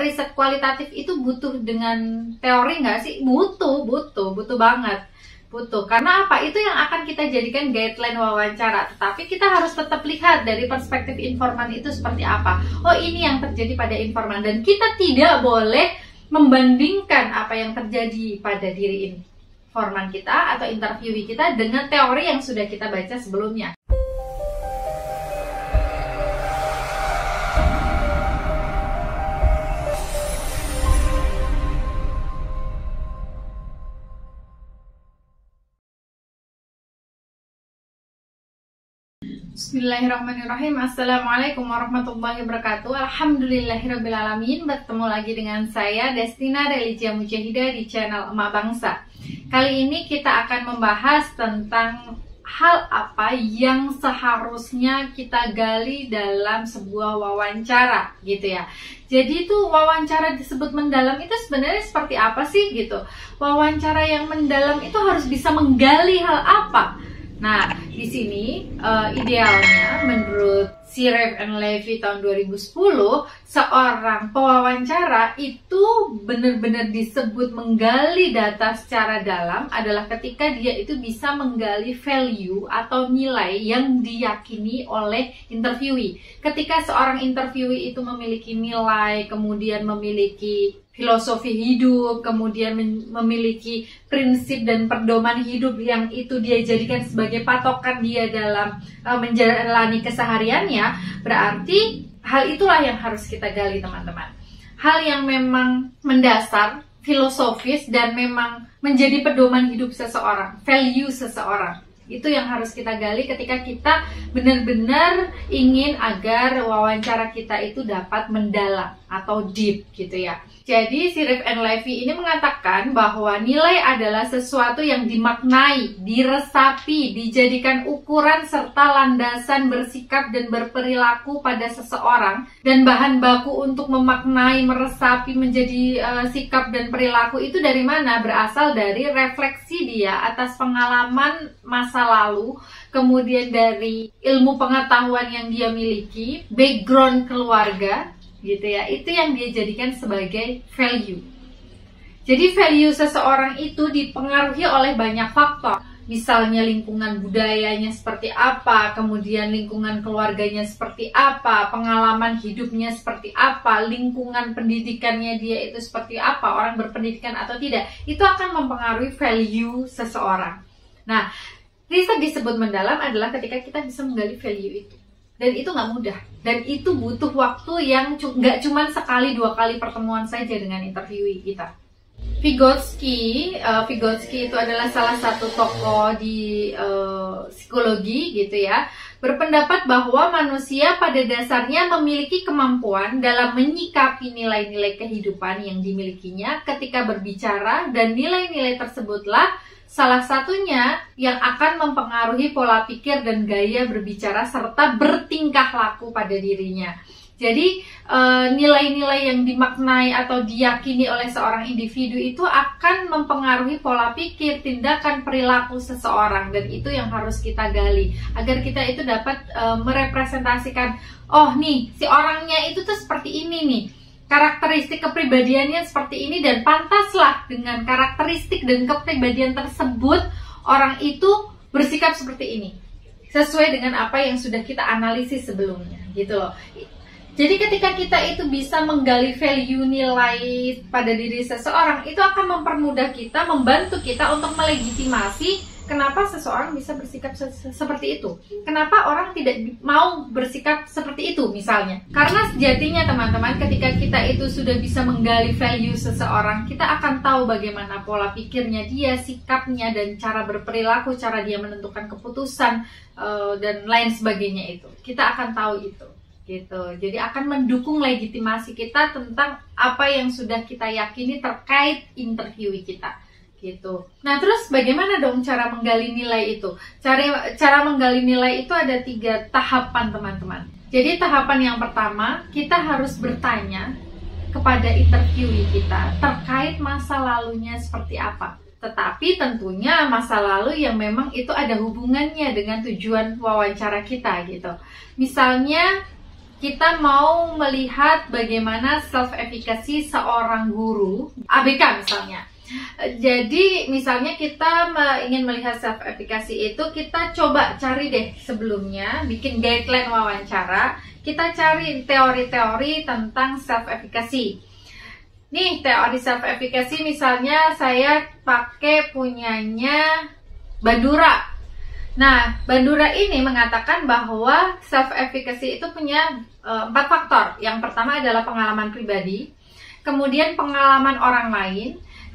riset kualitatif itu butuh dengan teori nggak sih? Butuh banget. Butuh. Karena apa? Itu yang akan kita jadikan guideline wawancara. Tetapi kita harus tetap lihat dari perspektif informan itu seperti apa. Oh, ini yang terjadi pada informan. Dan kita tidak boleh membandingkan apa yang terjadi pada diri informan kita atau interviewee kita dengan teori yang sudah kita baca sebelumnya. Bismillahirrahmanirrahim. Assalamualaikum warahmatullahi wabarakatuh. Alhamdulillahirrabbilalamin. Bertemu lagi dengan saya Destina Religia Mujahidah di channel Emak Bangsa. Kali ini kita akan membahas tentang hal apa yang seharusnya kita gali dalam sebuah wawancara gitu ya. Jadi itu wawancara disebut mendalam itu sebenarnya seperti apa sih gitu. Wawancara yang mendalam itu harus bisa menggali hal apa. Nah, di sini idealnya menurut Siref and Levy tahun 2010, seorang pewawancara itu benar-benar disebut menggali data secara dalam adalah ketika dia itu bisa menggali value atau nilai yang diyakini oleh interviewee. Ketika seorang interviewee itu memiliki nilai, kemudian memiliki filosofi hidup, kemudian memiliki prinsip dan pedoman hidup yang itu dia jadikan sebagai patokan dia dalam menjalani kesehariannya, berarti hal itulah yang harus kita gali, teman-teman. Hal yang memang mendasar, filosofis, dan memang menjadi pedoman hidup seseorang, value seseorang. Itu yang harus kita gali ketika kita benar-benar ingin agar wawancara kita itu dapat mendalam atau deep gitu ya. Jadi Siref and Levy ini mengatakan bahwa nilai adalah sesuatu yang dimaknai, diresapi, dijadikan ukuran serta landasan bersikap dan berperilaku pada seseorang, dan bahan baku untuk memaknai, meresapi menjadi sikap dan perilaku itu dari mana? Berasal dari refleksi dia atas pengalaman masa lalu, kemudian dari ilmu pengetahuan yang dia miliki, background keluarga gitu ya, itu yang dia jadikan sebagai value. Jadi value seseorang itu dipengaruhi oleh banyak faktor, misalnya lingkungan budayanya seperti apa, kemudian lingkungan keluarganya seperti apa, pengalaman hidupnya seperti apa, lingkungan pendidikannya dia itu seperti apa, orang berpendidikan atau tidak, itu akan mempengaruhi value seseorang. Nah, riset disebut mendalam adalah ketika kita bisa menggali value itu. Dan itu nggak mudah. Dan itu butuh waktu yang nggak cuma sekali dua kali pertemuan saja dengan interviewee kita. Vygotsky itu adalah salah satu tokoh di psikologi gitu ya, berpendapat bahwa manusia pada dasarnya memiliki kemampuan dalam menyikapi nilai-nilai kehidupan yang dimilikinya ketika berbicara, dan nilai-nilai tersebutlah salah satunya yang akan mempengaruhi pola pikir dan gaya berbicara serta bertingkah laku pada dirinya. Jadi nilai-nilai yang dimaknai atau diyakini oleh seorang individu itu akan mempengaruhi pola pikir, tindakan, perilaku seseorang, dan itu yang harus kita gali agar kita itu dapat merepresentasikan, oh nih si orangnya itu tuh seperti ini nih, karakteristik kepribadiannya seperti ini, dan pantaslah dengan karakteristik dan kepribadian tersebut orang itu bersikap seperti ini sesuai dengan apa yang sudah kita analisis sebelumnya gitu loh. Jadi ketika kita itu bisa menggali value nilai pada diri seseorang, itu akan mempermudah kita, membantu kita untuk melegitimasi kenapa seseorang bisa bersikap seperti itu. Kenapa orang tidak mau bersikap seperti itu misalnya. Karena sejatinya teman-teman, ketika kita itu sudah bisa menggali value seseorang, kita akan tahu bagaimana pola pikirnya dia, sikapnya, dan cara berperilaku, cara dia menentukan keputusan, dan lain sebagainya itu. Kita akan tahu itu. Gitu. Jadi akan mendukung legitimasi kita tentang apa yang sudah kita yakini terkait interviewee kita gitu. Nah, terus bagaimana dong cara menggali nilai itu? Cara menggali nilai itu ada 3 tahapan, teman-teman. Jadi tahapan yang pertama, kita harus bertanya kepada interviewee kita terkait masa lalunya seperti apa. Tetapi tentunya masa lalu yang memang itu ada hubungannya dengan tujuan wawancara kita gitu. Misalnya kita mau melihat bagaimana self-efficacy seorang guru ABK misalnya. Jadi misalnya kita ingin melihat self-efficacy itu, kita coba cari deh sebelumnya, bikin guideline wawancara, kita cari teori-teori tentang self-efficacy. Nih, teori self-efficacy misalnya saya pakai punyanya Bandura. Nah, Bandura ini mengatakan bahwa self-efficacy itu punya 4 faktor. Yang pertama adalah pengalaman pribadi, kemudian pengalaman orang lain,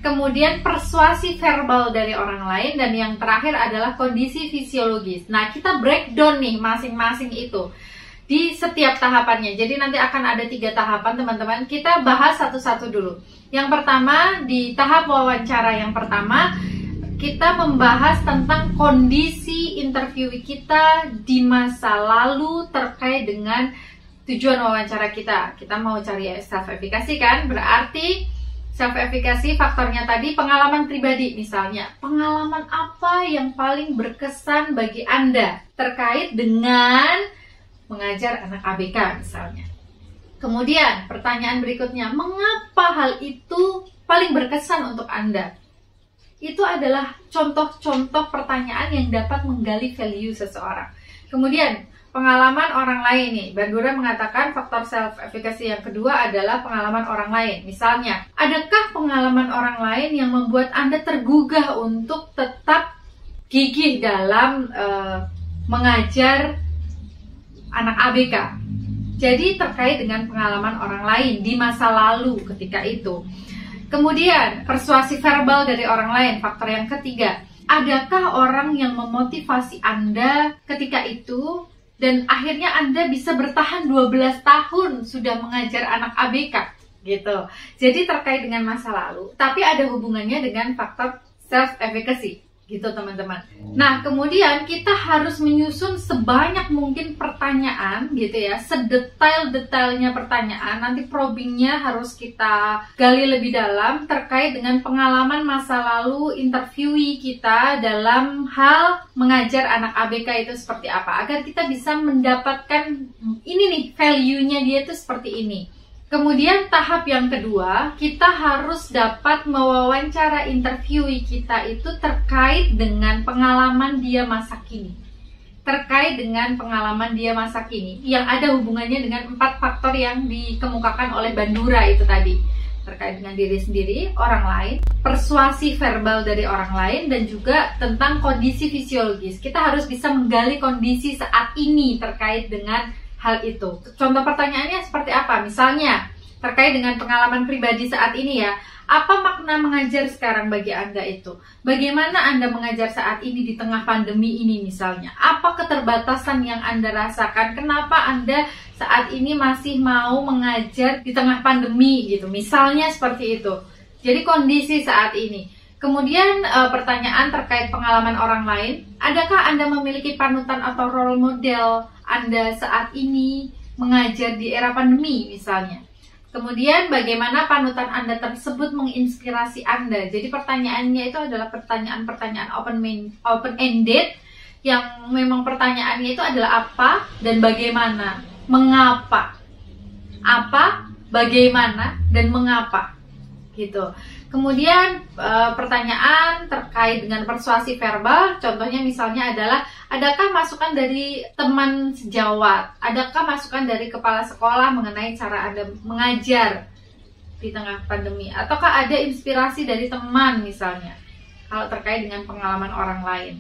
kemudian persuasi verbal dari orang lain, dan yang terakhir adalah kondisi fisiologis. Nah, kita breakdown nih masing-masing itu di setiap tahapannya. Jadi nanti akan ada 3 tahapan teman-teman. Kita bahas satu-satu dulu. Yang pertama, di tahap wawancara yang pertama, kita membahas tentang kondisi interview kita di masa lalu terkait dengan tujuan wawancara kita. Kita mau cari self-efficacy kan? Berarti self-efficacy faktornya tadi pengalaman pribadi misalnya. Pengalaman apa yang paling berkesan bagi Anda terkait dengan mengajar anak ABK misalnya. Kemudian pertanyaan berikutnya, mengapa hal itu paling berkesan untuk Anda? Itu adalah contoh-contoh pertanyaan yang dapat menggali value seseorang. Kemudian pengalaman orang lain nih, Bandura mengatakan faktor self-efficacy yang kedua adalah pengalaman orang lain. Misalnya, adakah pengalaman orang lain yang membuat Anda tergugah untuk tetap gigih dalam mengajar anak ABK? Jadi terkait dengan pengalaman orang lain di masa lalu ketika itu. Kemudian persuasi verbal dari orang lain, faktor yang ketiga. Adakah orang yang memotivasi Anda ketika itu dan akhirnya Anda bisa bertahan 12 tahun sudah mengajar anak ABK gitu. Jadi terkait dengan masa lalu, tapi ada hubungannya dengan faktor self-efficacy gitu teman-teman. Nah, kemudian kita harus menyusun sebanyak mungkin pertanyaan gitu ya, sedetail-detailnya pertanyaan. Nanti probingnya harus kita gali lebih dalam terkait dengan pengalaman masa lalu interviewee kita dalam hal mengajar anak ABK itu seperti apa, agar kita bisa mendapatkan ini nih, value-nya dia itu seperti ini. Kemudian tahap yang kedua, kita harus dapat mewawancara interviewee kita itu terkait dengan pengalaman dia masa kini. Terkait dengan pengalaman dia masa kini, yang ada hubungannya dengan 4 faktor yang dikemukakan oleh Bandura itu tadi. Terkait dengan diri sendiri, orang lain, persuasi verbal dari orang lain, dan juga tentang kondisi fisiologis. Kita harus bisa menggali kondisi saat ini terkait dengan hal itu. Contoh pertanyaannya seperti apa? Misalnya, terkait dengan pengalaman pribadi saat ini ya, apa makna mengajar sekarang bagi Anda itu? Bagaimana Anda mengajar saat ini di tengah pandemi ini misalnya? Apa keterbatasan yang Anda rasakan? Kenapa Anda saat ini masih mau mengajar di tengah pandemi gitu? Misalnya seperti itu. Jadi kondisi saat ini. Kemudian pertanyaan terkait pengalaman orang lain. Adakah Anda memiliki panutan atau role model Anda saat ini mengajar di era pandemi misalnya? Kemudian bagaimana panutan Anda tersebut menginspirasi Anda? Jadi pertanyaannya itu adalah pertanyaan-pertanyaan open-ended yang memang pertanyaannya itu adalah apa dan bagaimana, mengapa, apa, bagaimana, dan mengapa gitu. Kemudian pertanyaan terkait dengan persuasi verbal, contohnya misalnya adalah, adakah masukan dari teman sejawat? Adakah masukan dari kepala sekolah mengenai cara Anda mengajar di tengah pandemi? Ataukah ada inspirasi dari teman misalnya, kalau terkait dengan pengalaman orang lain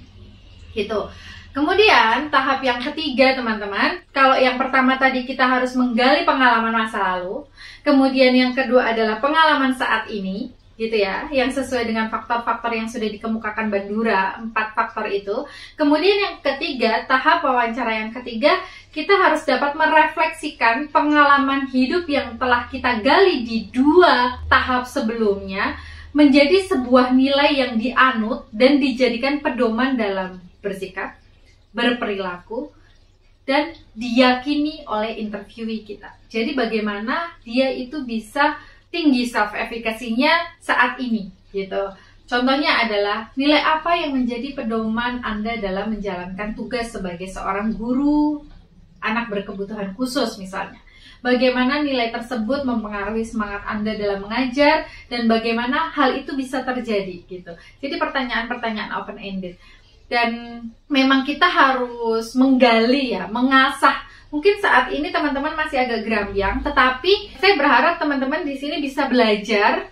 gitu. Kemudian tahap yang ketiga teman-teman, kalau yang pertama tadi kita harus menggali pengalaman masa lalu, kemudian yang kedua adalah pengalaman saat ini, gitu ya, yang sesuai dengan faktor-faktor yang sudah dikemukakan Bandura, 4 faktor itu. Kemudian yang ketiga, tahap wawancara yang ketiga, kita harus dapat merefleksikan pengalaman hidup yang telah kita gali di 2 tahap sebelumnya menjadi sebuah nilai yang dianut dan dijadikan pedoman dalam bersikap, berperilaku, dan diyakini oleh interviewee kita. Jadi bagaimana dia itu bisa tinggi self-efficacy-nya saat ini gitu. Contohnya adalah nilai apa yang menjadi pedoman Anda dalam menjalankan tugas sebagai seorang guru anak berkebutuhan khusus misalnya. Bagaimana nilai tersebut mempengaruhi semangat Anda dalam mengajar, dan bagaimana hal itu bisa terjadi gitu. Jadi pertanyaan-pertanyaan open-ended. Dan memang kita harus menggali ya, mengasah. Mungkin saat ini teman-teman masih agak gerambiang, tetapi saya berharap teman-teman di sini bisa belajar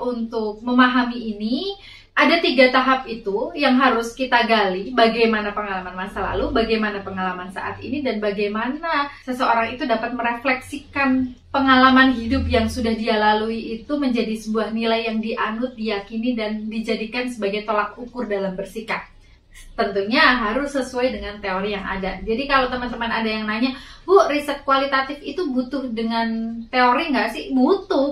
untuk memahami ini. Ada 3 tahap itu yang harus kita gali, bagaimana pengalaman masa lalu, bagaimana pengalaman saat ini, dan bagaimana seseorang itu dapat merefleksikan pengalaman hidup yang sudah dia lalui itu menjadi sebuah nilai yang dianut, diyakini, dan dijadikan sebagai tolak ukur dalam bersikap. Tentunya harus sesuai dengan teori yang ada. Jadi kalau teman-teman ada yang nanya, Bu, riset kualitatif itu butuh dengan teori nggak sih? Butuh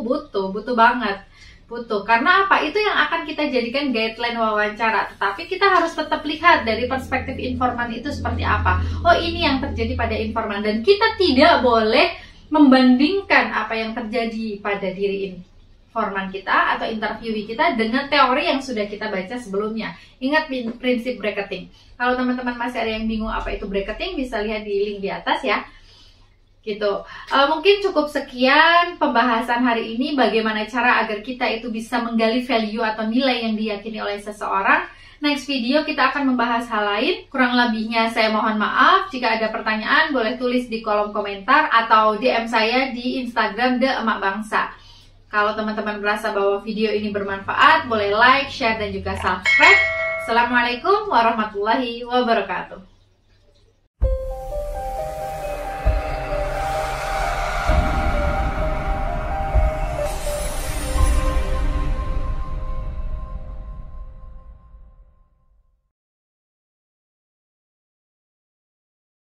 banget. Butuh, karena apa? Itu yang akan kita jadikan guideline wawancara. Tetapi kita harus tetap lihat dari perspektif informan itu seperti apa. Oh, ini yang terjadi pada informan, dan kita tidak boleh membandingkan apa yang terjadi pada diri informan kita atau interviewee kita dengan teori yang sudah kita baca sebelumnya. Ingat prinsip bracketing. Kalau teman-teman masih ada yang bingung apa itu bracketing, bisa lihat di link di atas ya. Gitu. Mungkin cukup sekian pembahasan hari ini, bagaimana cara agar kita itu bisa menggali value atau nilai yang diyakini oleh seseorang. Next video kita akan membahas hal lain. Kurang lebihnya saya mohon maaf. Jika ada pertanyaan boleh tulis di kolom komentar atau DM saya di Instagram The Emak Bangsa. Kalau teman-teman merasa bahwa video ini bermanfaat, boleh like, share, dan juga subscribe. Assalamualaikum warahmatullahi wabarakatuh.